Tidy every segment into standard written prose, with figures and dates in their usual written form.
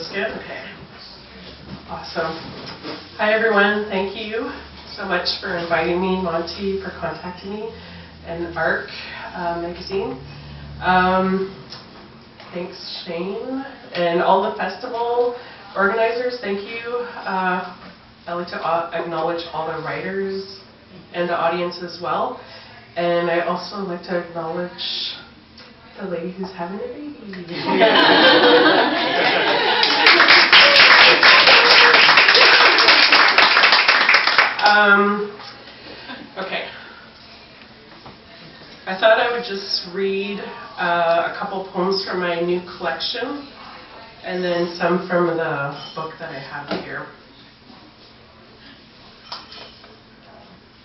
this good? Okay. Awesome. Hi, everyone. Thank you so much for inviting me, Monty, for contacting me, and ARC magazine. Thanks, Shane, and all the festival organizers. Thank you. I'd like to acknowledge all the writers and the audience as well. And I also like to acknowledge the lady who's having a baby. Okay. I thought I would just read a couple poems from my new collection, and then some from the book that I have here.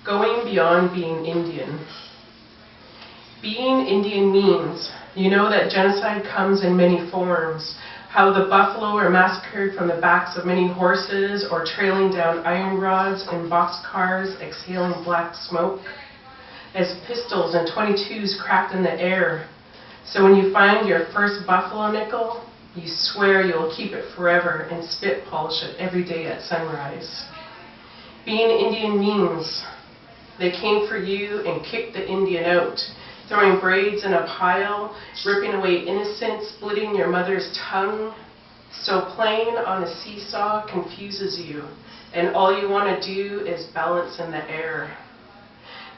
Going beyond being Indian. Being Indian means, you know that genocide comes in many forms, how the buffalo are massacred from the backs of many horses or trailing down iron rods in boxcars exhaling black smoke, as pistols and 22s cracked in the air. So when you find your first buffalo nickel, you swear you'll keep it forever and spit polish it every day at sunrise. Being Indian means they came for you and kicked the Indian out, throwing braids in a pile, ripping away innocence, splitting your mother's tongue. So playing on a seesaw confuses you, and all you want to do is balance in the air.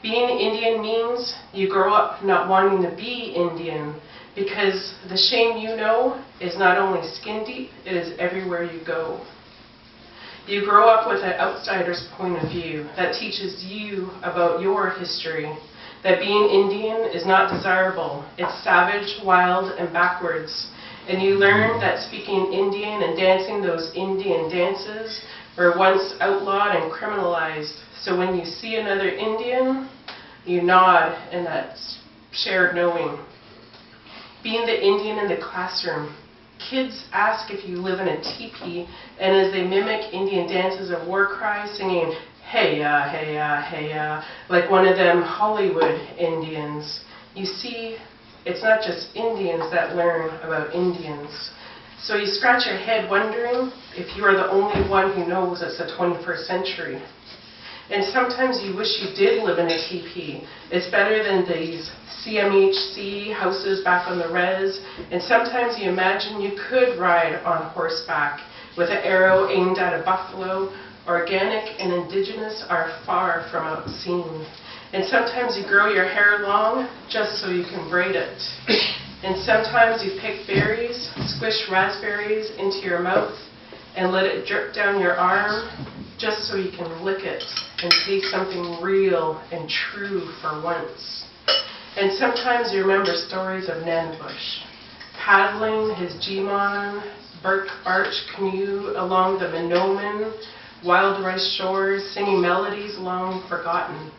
Being Indian means you grow up not wanting to be Indian, because the shame you know is not only skin deep, it is everywhere you go. You grow up with an outsider's point of view that teaches you about your history, that being Indian is not desirable, it's savage, wild, and backwards. And you learn that speaking Indian and dancing those Indian dances were once outlawed and criminalized. So when you see another Indian, you nod in that shared knowing. Being the Indian in the classroom. Kids ask if you live in a teepee, and as they mimic Indian dances of war cries, singing, hey-ya, hey-ya, hey-ya, like one of them Hollywood Indians. You see, it's not just Indians that learn about Indians. So you scratch your head wondering if you are the only one who knows it's the 21st century. And sometimes you wish you did live in a teepee. It's better than these CMHC houses back on the res. And sometimes you imagine you could ride on horseback with an arrow aimed at a buffalo. Organic and indigenous are far from obscene. And sometimes you grow your hair long just so you can braid it. And sometimes you pick berries, squish raspberries into your mouth, and let it drip down your arm just so you can lick it and taste something real and true for once. And sometimes you remember stories of Nanabush, paddling his Jimon bark canoe along the Minoman wild rice shores, singing melodies long forgotten.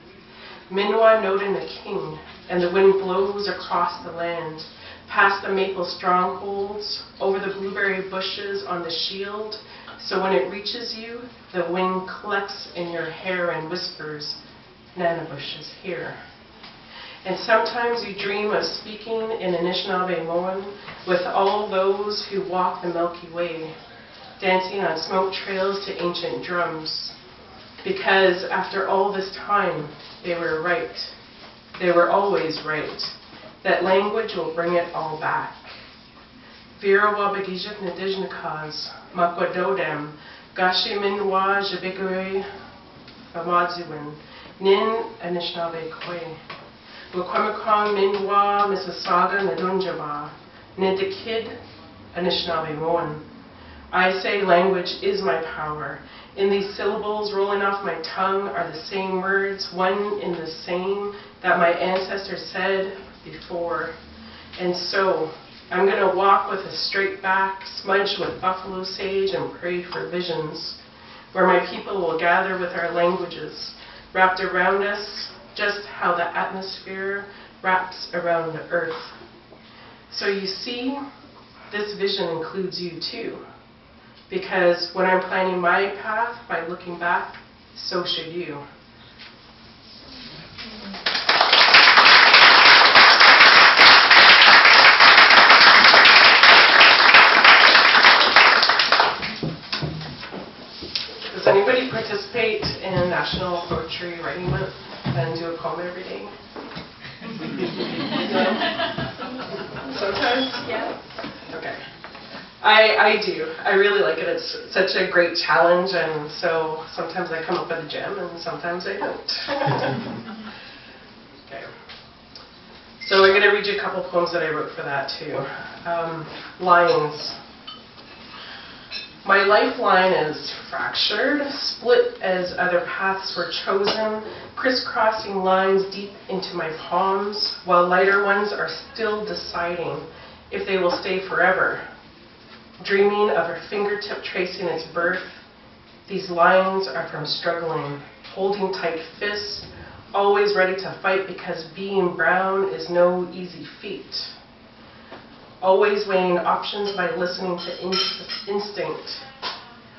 Minwa noting the king, and the wind blows across the land, past the maple strongholds, over the blueberry bushes on the shield, so when it reaches you, the wind collects in your hair and whispers, Nanabush is here. And sometimes you dream of speaking in Anishinaabe-Moan with all those who walk the Milky Way, dancing on smoke trails to ancient drums. Because after all this time, they were right. They were always right. That language will bring it all back. Vera Wabegijig Nadijnikas, Makwadodem, Gashi Minwa Jabigure, Bamadzuin, Nin Anishinaabe Kwe, Wakwamikong Minwa Mississauga Nadunjaba, Nidikid Anishinaabe-Moan. I say language is my power. In these syllables rolling off my tongue are the same words, one in the same, that my ancestors said before. And so, I'm going to walk with a straight back, smudged with buffalo sage, and pray for visions, where my people will gather with our languages, wrapped around us, just how the atmosphere wraps around the earth. So you see, this vision includes you too. Because when I'm planning my path by looking back, so should you. participate in National Poetry Writing Month and do a poem every day? No? Sometimes? Yeah. Okay. I do. I really like it. It's such a great challenge, and so sometimes I come up with a gem and sometimes I don't. Okay. So I'm going to read you a couple poems that I wrote for that too. Lines. My lifeline is fractured, split as other paths were chosen, crisscrossing lines deep into my palms, while lighter ones are still deciding if they will stay forever. Dreaming of her fingertip tracing its birth, these lines are from struggling, holding tight fists, always ready to fight because being brown is no easy feat. Always weighing options by listening to instinct.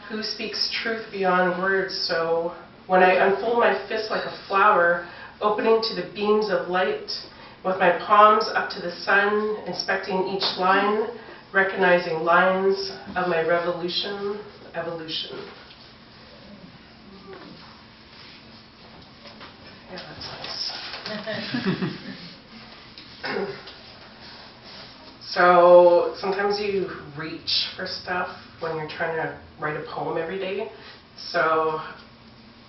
Who speaks truth beyond words? So when I unfold my fist like a flower, opening to the beams of light, with my palms up to the sun, inspecting each line, recognizing lines of my revolution, evolution. Yeah, that's nice. So sometimes you reach for stuff when you're trying to write a poem every day. So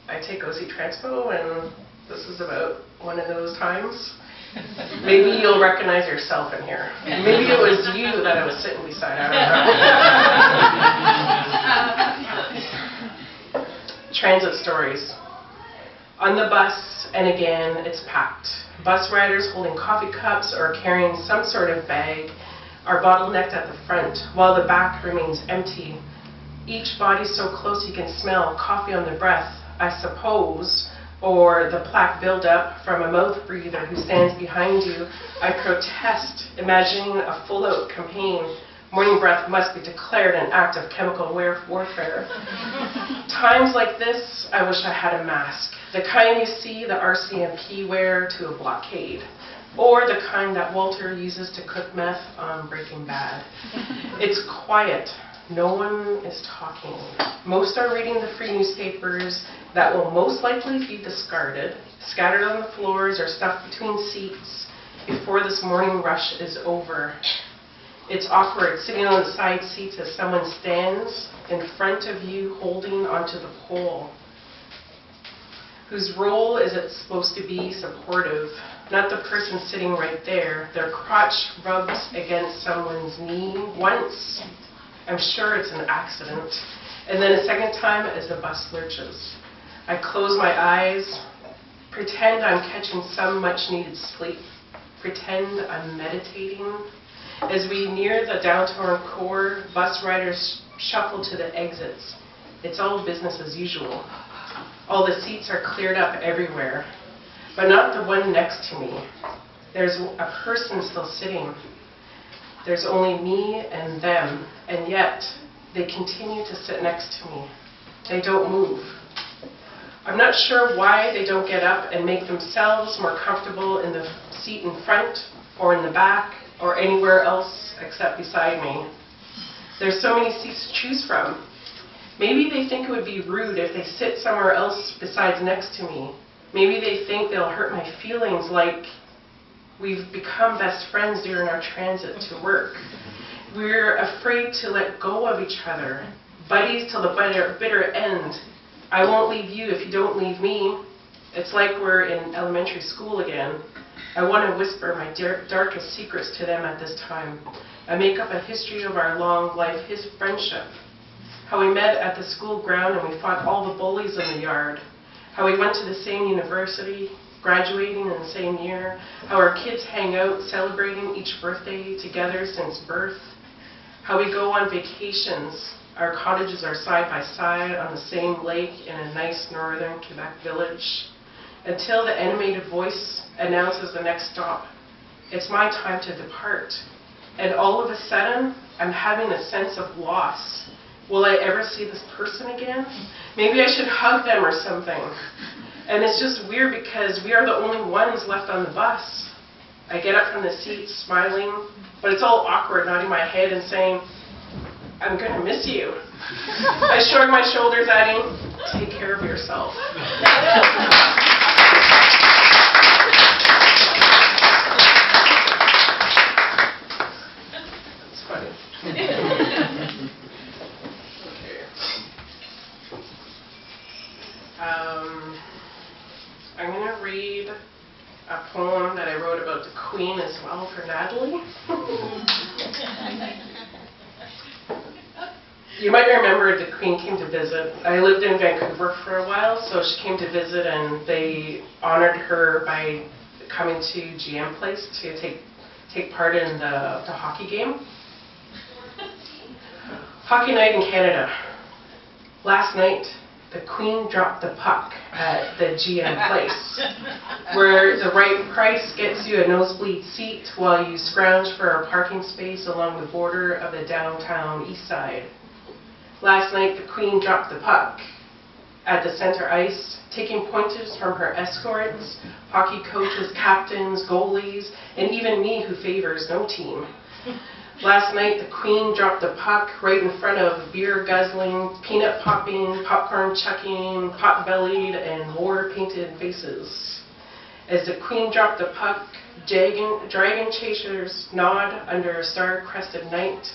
I take OC Transpo, and this is about one of those times. Maybe you'll recognize yourself in here. Maybe it was you that I was sitting beside. I don't know. Transit stories. On the bus, and again, it's packed. Bus riders holding coffee cups or carrying some sort of bag are bottlenecked at the front, while the back remains empty. Each body so close you can smell coffee on the breath, I suppose, or the plaque buildup from a mouth breather who stands behind you. I protest, imagining a full-out campaign. Morning breath must be declared an act of chemical warfare. Times like this, I wish I had a mask. The kind you see the RCMP wear to a blockade. Or the kind that Walter uses to cook meth on Breaking Bad. It's quiet. No one is talking. Most are reading the free newspapers that will most likely be discarded, scattered on the floors or stuffed between seats before this morning rush is over. It's awkward sitting on the side seats as someone stands in front of you holding onto the pole. Whose role is it supposed to be supportive? Not the person sitting right there. Their crotch rubs against someone's knee once. I'm sure it's an accident. And then a second time as the bus lurches. I close my eyes, pretend I'm catching some much needed sleep, pretend I'm meditating. As we near the downtown core, bus riders shuffle to the exits. It's all business as usual. All the seats are cleared up everywhere, but not the one next to me. There's a person still sitting. There's only me and them, and yet they continue to sit next to me. They don't move. I'm not sure why they don't get up and make themselves more comfortable in the seat in front or in the back or anywhere else except beside me. There's so many seats to choose from. Maybe they think it would be rude if they sit somewhere else besides next to me. Maybe they think they'll hurt my feelings, like we've become best friends during our transit to work. We're afraid to let go of each other, buddies till the bitter end. I won't leave you if you don't leave me. It's like we're in elementary school again. I want to whisper my darkest secrets to them at this time. I make up a history of our long life, his friendship. How we met at the school ground and we fought all the bullies in the yard. How we went to the same university, graduating in the same year. How our kids hang out, celebrating each birthday together since birth. How we go on vacations. Our cottages are side by side on the same lake in a nice northern Quebec village. Until the animated voice announces the next stop. It's my time to depart. And all of a sudden, I'm having a sense of loss. Will I ever see this person again? Maybe I should hug them or something. And it's just weird because we are the only ones left on the bus. I get up from the seat smiling, but it's all awkward, nodding my head and saying, I'm going to miss you. I shrugged my shoulders at him. Take care of yourself. That's funny. Okay. I'm going to read a poem that I wrote about the Queen as well for Natalie. You might remember the Queen came to visit. I lived in Vancouver for a while, so she came to visit and they honored her by coming to GM Place to take part in the hockey game. Hockey night in Canada. Last night, the Queen dropped the puck at the GM Place, where the right price gets you a nosebleed seat while you scrounge for a parking space along the border of the downtown east side. Last night, the Queen dropped the puck at the center ice, taking pointers from her escorts, hockey coaches, captains, goalies, and even me who favors no team. Last night, the Queen dropped the puck right in front of beer-guzzling, peanut-popping, popcorn-chucking, pot-bellied, and war-painted faces. As the Queen dropped the puck, dragon chasers nod under a star-crested night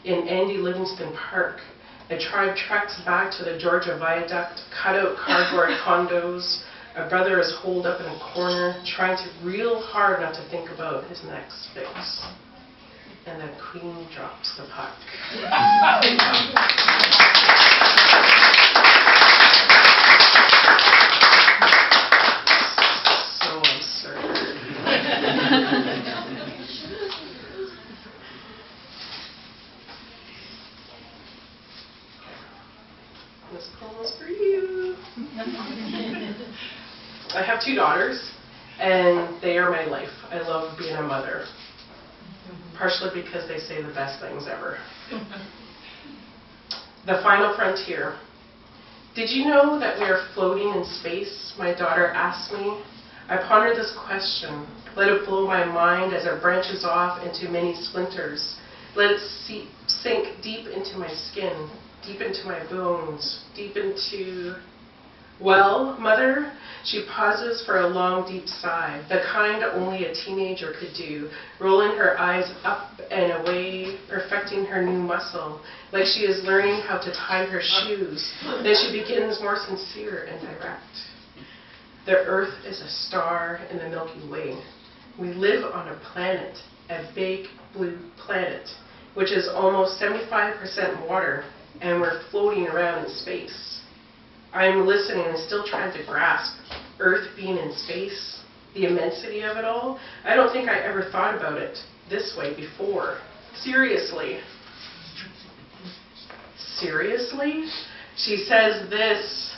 in Andy Livingston Park. A tribe treks back to the Georgia Viaduct, cut out cardboard condos. A brother is holed up in a corner, trying to real hard not to think about his next fix. And the Queen drops the puck. So absurd. This poem is for you. I have 2 daughters, and they are my life. I love being a mother, partially because they say the best things ever. The final frontier. Did you know that we are floating in space? My daughter asked me. I ponder this question. Let it blow my mind as it branches off into many splinters. Let it sink deep into my skin, deep into my bones, deep into... Well, Mother, she pauses for a long, deep sigh, the kind only a teenager could do, rolling her eyes up and away, perfecting her new muscle, like she is learning how to tie her shoes. Then she begins more sincere and direct. The Earth is a star in the Milky Way. We live on a planet, a big blue planet, which is almost 75% water, and we're floating around in space. I'm listening and still trying to grasp Earth being in space, the immensity of it all. I don't think I ever thought about it this way before. Seriously. Seriously? She says this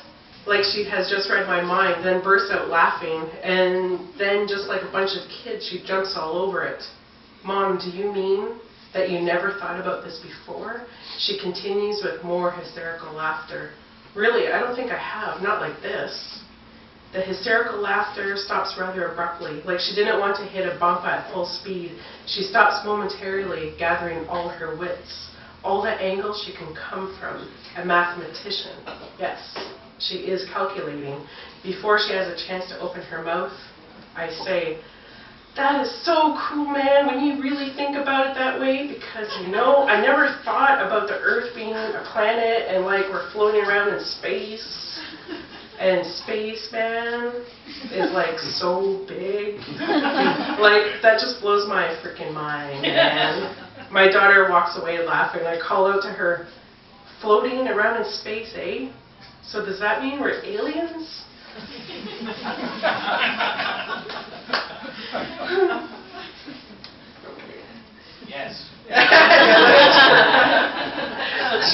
like she has just read my mind, then bursts out laughing, and then just like a bunch of kids, she jumps all over it. Mom, do you mean that you never thought about this before? She continues with more hysterical laughter. Really, I don't think I have, not like this. The hysterical laughter stops rather abruptly, like she didn't want to hit a bump at full speed. She stops momentarily, gathering all her wits, all the angles she can come from. A mathematician, yes, she is calculating. Before she has a chance to open her mouth, I say, that is so cool, man, when you really think about it that way, because, you know, I never thought about the Earth being a planet and, like, we're floating around in space. And space, man, is, like, so big. Like, that just blows my freaking mind, man. My daughter walks away laughing. I call out to her, floating around in space, eh? So does that mean we're aliens? Yes. That's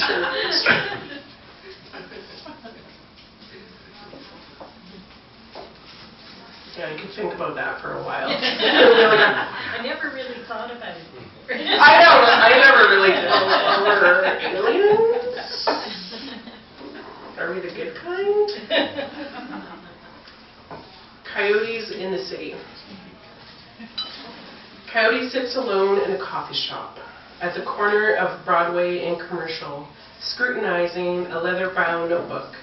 true. That's true. Yeah, you can think about that for a while. I never really thought about it before. I know, I never really did. We're aliens? Are we the good kind? Coyotes in the city. Coyote sits alone in a coffee shop. at the corner of Broadway and Commercial, scrutinizing a leather-bound notebook.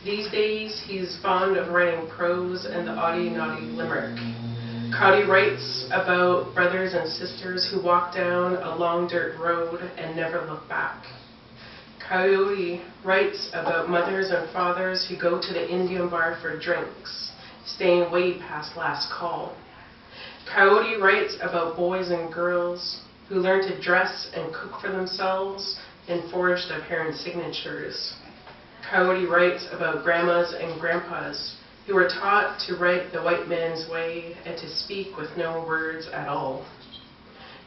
These days, he's fond of writing prose and the naughty limerick. Coyote writes about brothers and sisters who walk down a long dirt road and never look back. Coyote writes about mothers and fathers who go to the Indian bar for drinks, staying way past last call. Coyote writes about boys and girls who learn to dress and cook for themselves and forge their parents' signatures. Coyote writes about grandmas and grandpas who were taught to write the white man's way and to speak with no words at all.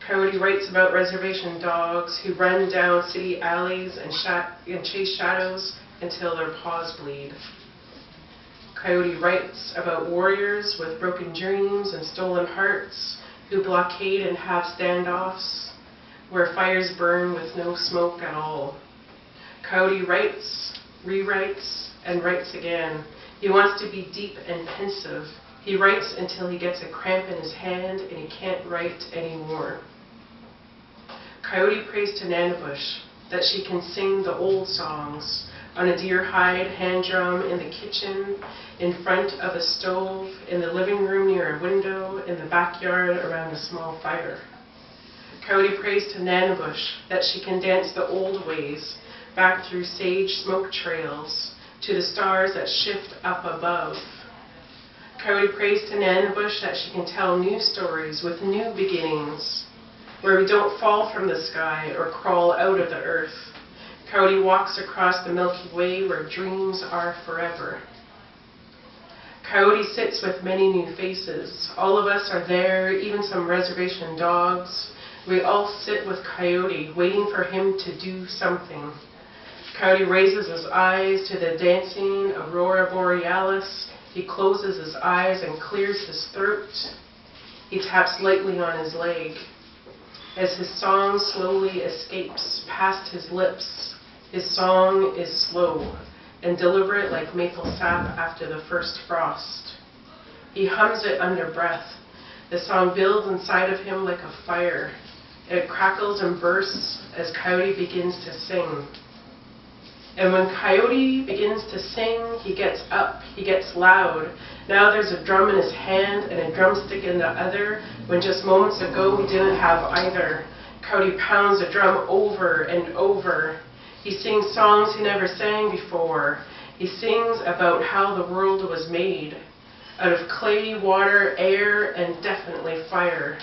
Coyote writes about reservation dogs who run down city alleys and chase shadows until their paws bleed. Coyote writes about warriors with broken dreams and stolen hearts who blockade and have standoffs where fires burn with no smoke at all. Coyote writes, rewrites, and writes again. He wants to be deep and pensive. He writes until he gets a cramp in his hand and he can't write anymore. Coyote prays to Nanabush that she can sing the old songs on a deer hide hand drum in the kitchen, in front of a stove, in the living room near a window, in the backyard around a small fire. Coyote prays to Nanabush that she can dance the old ways back through sage smoke trails to the stars that shift up above. Coyote prays to Nanabush that she can tell new stories with new beginnings, where we don't fall from the sky or crawl out of the earth. Coyote walks across the Milky Way where dreams are forever. Coyote sits with many new faces. All of us are there, even some reservation dogs. We all sit with Coyote, waiting for him to do something. Coyote raises his eyes to the dancing aurora borealis. He closes his eyes and clears his throat. He taps lightly on his leg. As his song slowly escapes past his lips, his song is slow and deliberate like maple sap after the first frost. He hums it under breath. The song builds inside of him like a fire. It crackles and bursts as Coyote begins to sing. And when Coyote begins to sing, he gets up, he gets loud. Now there's a drum in his hand and a drumstick in the other, when just moments ago he didn't have either. Coyote pounds the drum over and over. He sings songs he never sang before. He sings about how the world was made, out of clay, water, air, and definitely fire.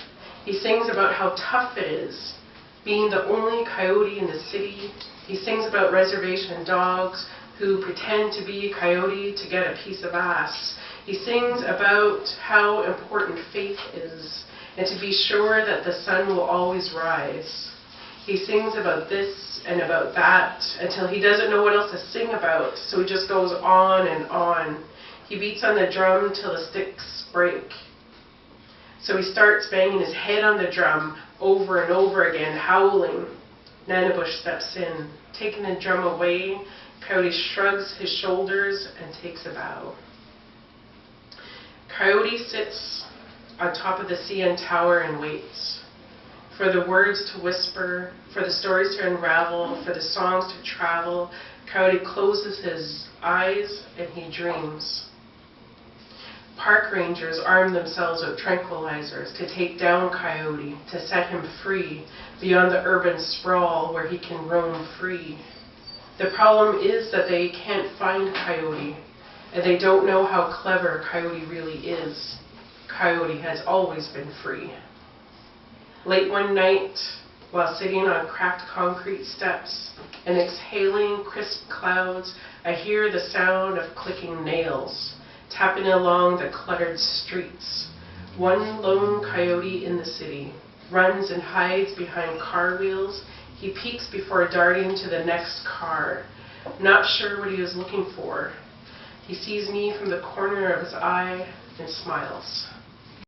He sings about how tough it is, being the only coyote in the city. He sings about reservation dogs who pretend to be a coyote to get a piece of ass. He sings about how important faith is, and to be sure that the sun will always rise. He sings about this and about that until he doesn't know what else to sing about, so he just goes on and on. He beats on the drum till the sticks break. So he starts banging his head on the drum over and over again, howling. Nanabush steps in. Taking the drum away, Coyote shrugs his shoulders and takes a bow. Coyote sits on top of the CN Tower and waits for the words to whisper, for the stories to unravel, for the songs to travel. Coyote closes his eyes and he dreams. Park rangers arm themselves with tranquilizers to take down Coyote, to set him free beyond the urban sprawl where he can roam free. The problem is that they can't find Coyote, and they don't know how clever Coyote really is. Coyote has always been free. Late one night, while sitting on cracked concrete steps and exhaling crisp clouds, I hear the sound of clicking nails, tapping along the cluttered streets. One lone coyote in the city runs and hides behind car wheels. He peeks before darting to the next car, not sure what he was looking for. He sees me from the corner of his eye and smiles.